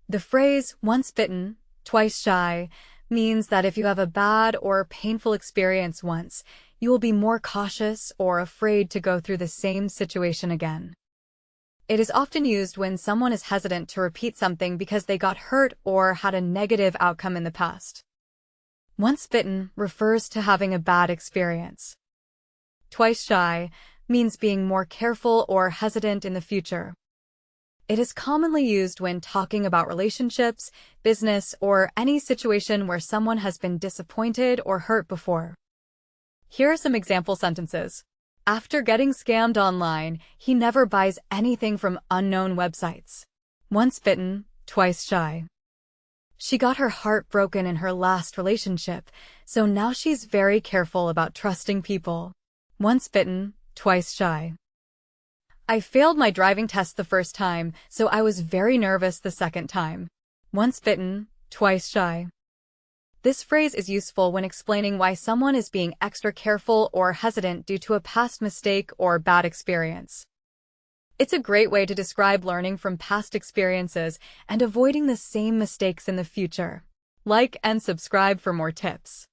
The phrase, once bitten, twice shy, means that if you have a bad or painful experience once, you will be more cautious or afraid to go through the same situation again. It is often used when someone is hesitant to repeat something because they got hurt or had a negative outcome in the past. Once bitten refers to having a bad experience. Twice shy means being more careful or hesitant in the future. It is commonly used when talking about relationships, business, or any situation where someone has been disappointed or hurt before. Here are some example sentences. After getting scammed online, he never buys anything from unknown websites. Once bitten, twice shy. She got her heart broken in her last relationship, so now she's very careful about trusting people. Once bitten, twice shy. I failed my driving test the first time, so I was very nervous the second time. Once bitten, twice shy. This phrase is useful when explaining why someone is being extra careful or hesitant due to a past mistake or bad experience. It's a great way to describe learning from past experiences and avoiding the same mistakes in the future. Like and subscribe for more tips.